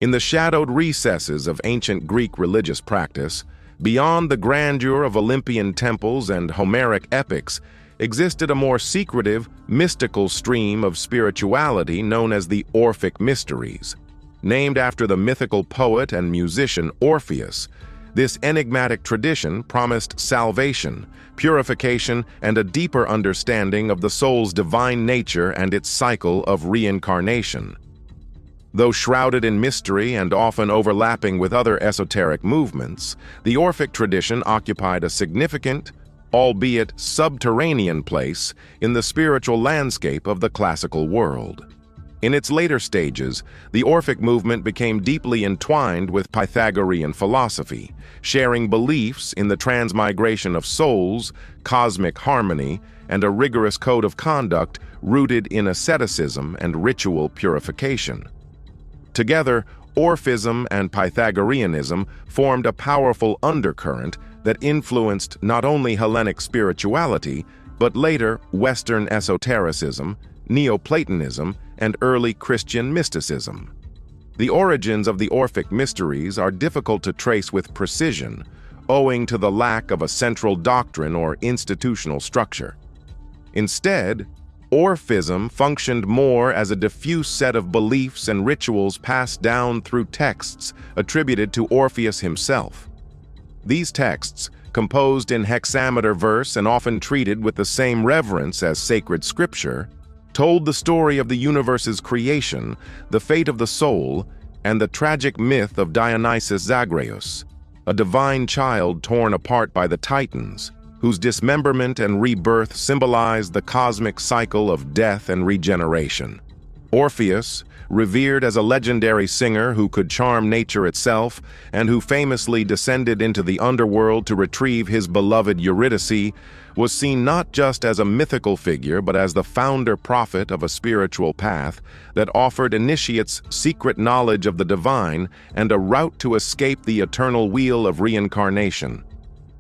In the shadowed recesses of ancient Greek religious practice, beyond the grandeur of Olympian temples and Homeric epics, existed a more secretive, mystical stream of spirituality known as the Orphic Mysteries. Named after the mythical poet and musician Orpheus, this enigmatic tradition promised salvation, purification, and a deeper understanding of the soul's divine nature and its cycle of reincarnation. Though shrouded in mystery and often overlapping with other esoteric movements, the Orphic tradition occupied a significant, albeit subterranean place in the spiritual landscape of the classical world. In its later stages, the Orphic movement became deeply entwined with Pythagorean philosophy, sharing beliefs in the transmigration of souls, cosmic harmony, and a rigorous code of conduct rooted in asceticism and ritual purification. Together, Orphism and Pythagoreanism formed a powerful undercurrent that influenced not only Hellenic spirituality, but later Western esotericism, Neoplatonism, and early Christian mysticism. The origins of the Orphic Mysteries are difficult to trace with precision, owing to the lack of a central doctrine or institutional structure. Instead, Orphism functioned more as a diffuse set of beliefs and rituals passed down through texts attributed to Orpheus himself. These texts, composed in hexameter verse and often treated with the same reverence as sacred scripture, told the story of the universe's creation, the fate of the soul, and the tragic myth of Dionysius Zagreus, a divine child torn apart by the Titans, whose dismemberment and rebirth symbolized the cosmic cycle of death and regeneration. Orpheus, revered as a legendary singer who could charm nature itself and who famously descended into the underworld to retrieve his beloved Eurydice, was seen not just as a mythical figure but as the founder prophet of a spiritual path that offered initiates secret knowledge of the divine and a route to escape the eternal wheel of reincarnation.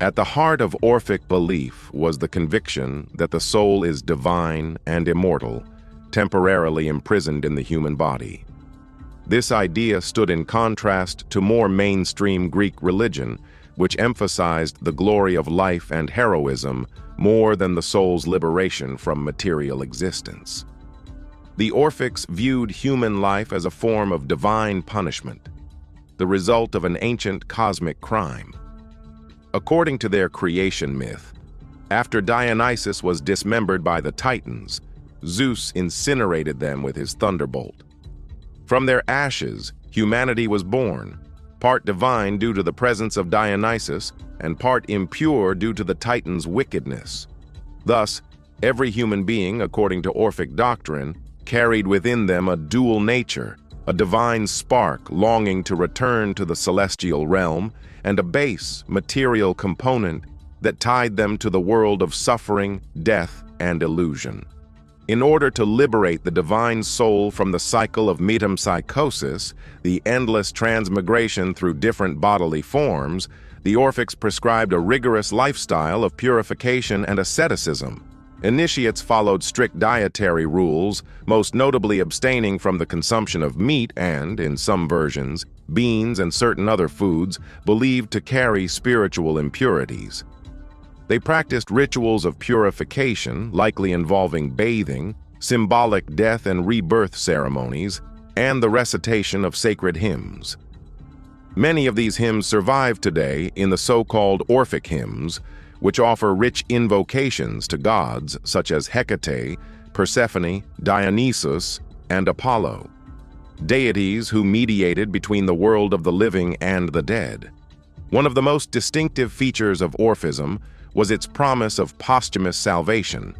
At the heart of Orphic belief was the conviction that the soul is divine and immortal, temporarily imprisoned in the human body. This idea stood in contrast to more mainstream Greek religion, which emphasized the glory of life and heroism more than the soul's liberation from material existence. The Orphics viewed human life as a form of divine punishment, the result of an ancient cosmic crime. According to their creation myth, after Dionysus was dismembered by the Titans, Zeus incinerated them with his thunderbolt. From their ashes, humanity was born, part divine due to the presence of Dionysus and part impure due to the Titans' wickedness. Thus, every human being, according to Orphic doctrine, carried within them a dual nature, a divine spark longing to return to the celestial realm, and a base, material component that tied them to the world of suffering, death, and illusion. In order to liberate the divine soul from the cycle of metempsychosis, the endless transmigration through different bodily forms, the Orphics prescribed a rigorous lifestyle of purification and asceticism. Initiates followed strict dietary rules, most notably abstaining from the consumption of meat and, in some versions, beans and certain other foods believed to carry spiritual impurities. They practiced rituals of purification, likely involving bathing, symbolic death and rebirth ceremonies, and the recitation of sacred hymns. Many of these hymns survive today in the so-called Orphic hymns, which offer rich invocations to gods such as Hecate, Persephone, Dionysus, and Apollo, deities who mediated between the world of the living and the dead. One of the most distinctive features of Orphism was its promise of posthumous salvation.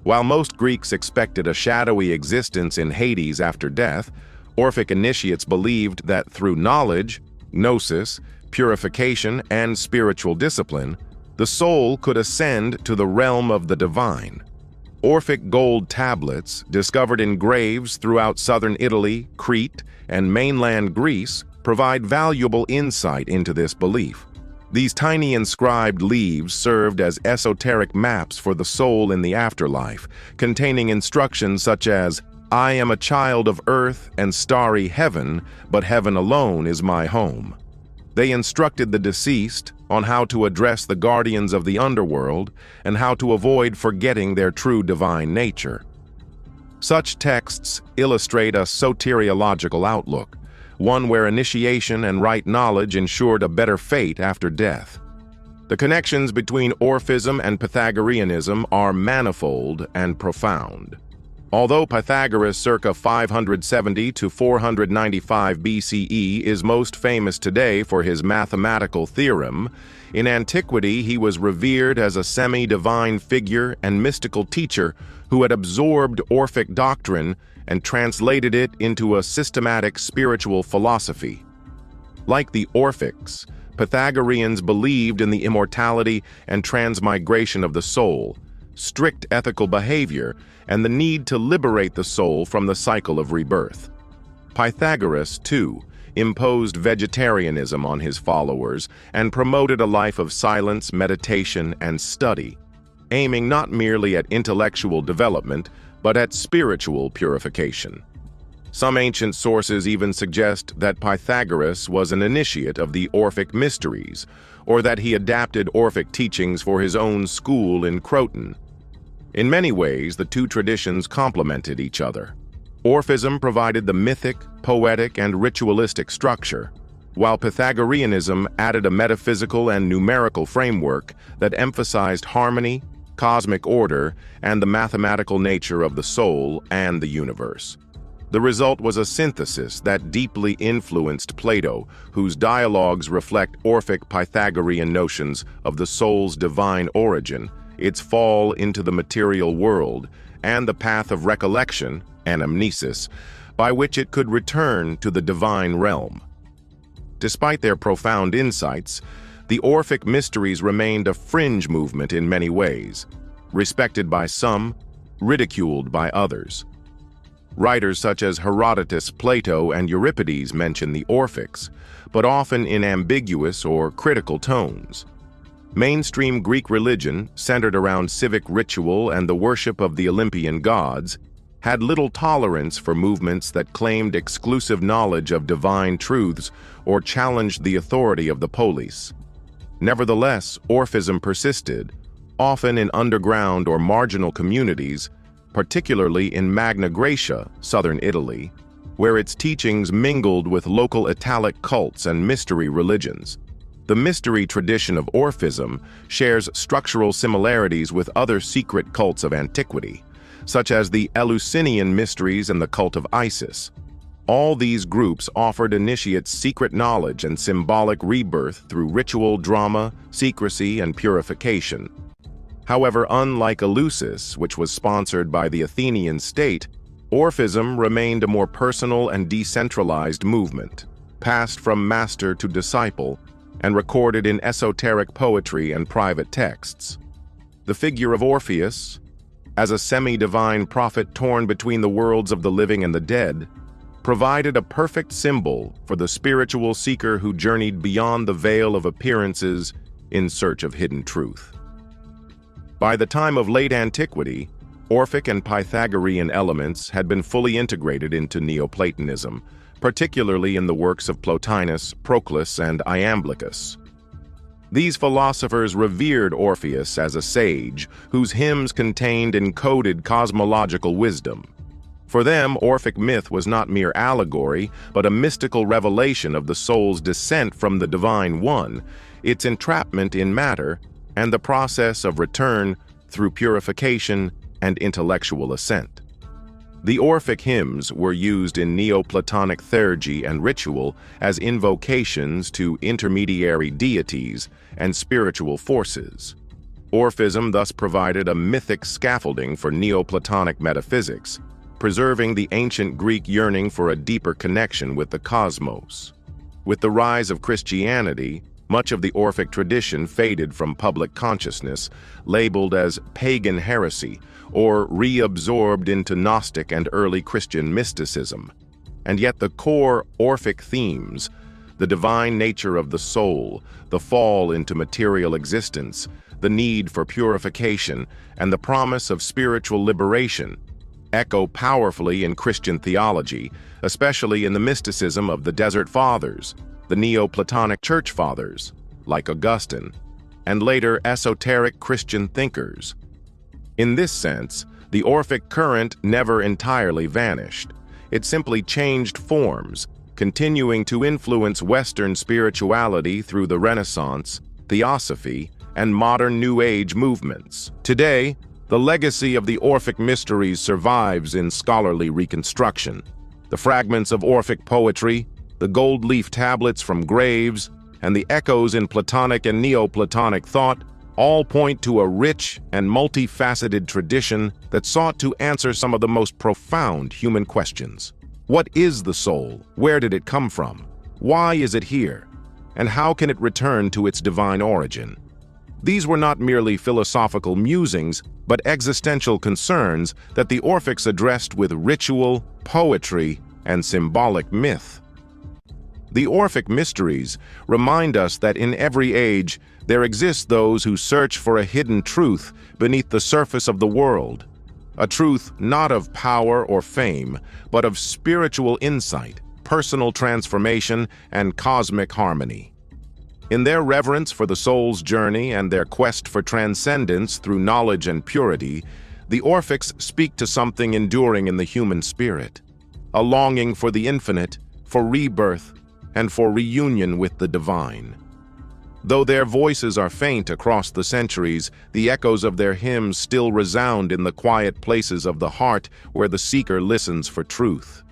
While most Greeks expected a shadowy existence in Hades after death, Orphic initiates believed that through knowledge, gnosis, purification, and spiritual discipline, the soul could ascend to the realm of the divine. Orphic gold tablets, discovered in graves throughout southern Italy, Crete, and mainland Greece, provide valuable insight into this belief. These tiny inscribed leaves served as esoteric maps for the soul in the afterlife, containing instructions such as I am a child of earth and starry heaven, but heaven alone is my home. They instructed the deceased on how to address the guardians of the underworld and how to avoid forgetting their true divine nature. Such texts illustrate a soteriological outlook, one where initiation and right knowledge ensured a better fate after death. The connections between Orphism and Pythagoreanism are manifold and profound. Although Pythagoras circa 570 to 495 BCE is most famous today for his mathematical theorem, in antiquity he was revered as a semi-divine figure and mystical teacher who had absorbed Orphic doctrine and translated it into a systematic spiritual philosophy. Like the Orphics, Pythagoreans believed in the immortality and transmigration of the soul, strict ethical behavior, and the need to liberate the soul from the cycle of rebirth. Pythagoras, too, imposed vegetarianism on his followers and promoted a life of silence, meditation, and study, aiming not merely at intellectual development, but at spiritual purification. Some ancient sources even suggest that Pythagoras was an initiate of the Orphic Mysteries, or that he adapted Orphic teachings for his own school in Croton. In many ways, the two traditions complemented each other. Orphism provided the mythic, poetic, and ritualistic structure, while Pythagoreanism added a metaphysical and numerical framework that emphasized harmony, cosmic order, and the mathematical nature of the soul and the universe. The result was a synthesis that deeply influenced Plato, whose dialogues reflect Orphic Pythagorean notions of the soul's divine origin, its fall into the material world, and the path of recollection, anamnesis, by which it could return to the divine realm. Despite their profound insights, the Orphic Mysteries remained a fringe movement in many ways, respected by some, ridiculed by others. Writers such as Herodotus, Plato, and Euripides mention the Orphics, but often in ambiguous or critical tones. Mainstream Greek religion, centered around civic ritual and the worship of the Olympian gods, had little tolerance for movements that claimed exclusive knowledge of divine truths or challenged the authority of the polis. Nevertheless, Orphism persisted, often in underground or marginal communities, particularly in Magna Graecia, southern Italy, where its teachings mingled with local Italic cults and mystery religions. The mystery tradition of Orphism shares structural similarities with other secret cults of antiquity, such as the Eleusinian mysteries and the cult of Isis. All these groups offered initiates secret knowledge and symbolic rebirth through ritual, drama, secrecy, and purification. However, unlike Eleusis, which was sponsored by the Athenian state, Orphism remained a more personal and decentralized movement, passed from master to disciple, and recorded in esoteric poetry and private texts. The figure of Orpheus, as a semi-divine prophet torn between the worlds of the living and the dead, provided a perfect symbol for the spiritual seeker who journeyed beyond the veil of appearances in search of hidden truth. By the time of late antiquity, Orphic and Pythagorean elements had been fully integrated into Neoplatonism, particularly in the works of Plotinus, Proclus, and Iamblichus. These philosophers revered Orpheus as a sage whose hymns contained encoded cosmological wisdom. For them, Orphic myth was not mere allegory, but a mystical revelation of the soul's descent from the Divine One, its entrapment in matter, and the process of return through purification and intellectual ascent. The Orphic hymns were used in Neoplatonic theurgy and ritual as invocations to intermediary deities and spiritual forces. Orphism thus provided a mythic scaffolding for Neoplatonic metaphysics, preserving the ancient Greek yearning for a deeper connection with the cosmos. With the rise of Christianity, much of the Orphic tradition faded from public consciousness, labeled as pagan heresy, or reabsorbed into Gnostic and early Christian mysticism. And yet the core Orphic themes, the divine nature of the soul, the fall into material existence, the need for purification, and the promise of spiritual liberation, echo powerfully in Christian theology, especially in the mysticism of the Desert Fathers, the Neoplatonic Church Fathers, like Augustine, and later esoteric Christian thinkers. In this sense, the Orphic current never entirely vanished. It simply changed forms, continuing to influence Western spirituality through the Renaissance, Theosophy, and modern New Age movements. Today, the legacy of the Orphic Mysteries survives in scholarly reconstruction. The fragments of Orphic poetry, the gold leaf tablets from graves, and the echoes in Platonic and Neoplatonic thought all point to a rich and multifaceted tradition that sought to answer some of the most profound human questions. What is the soul? Where did it come from? Why is it here? And how can it return to its divine origin? These were not merely philosophical musings, but existential concerns that the Orphics addressed with ritual, poetry, and symbolic myth. The Orphic Mysteries remind us that in every age, there exist those who search for a hidden truth beneath the surface of the world, a truth not of power or fame, but of spiritual insight, personal transformation, and cosmic harmony. In their reverence for the soul's journey and their quest for transcendence through knowledge and purity, the Orphics speak to something enduring in the human spirit, a longing for the infinite, for rebirth, and for reunion with the divine. Though their voices are faint across the centuries, the echoes of their hymns still resound in the quiet places of the heart where the seeker listens for truth.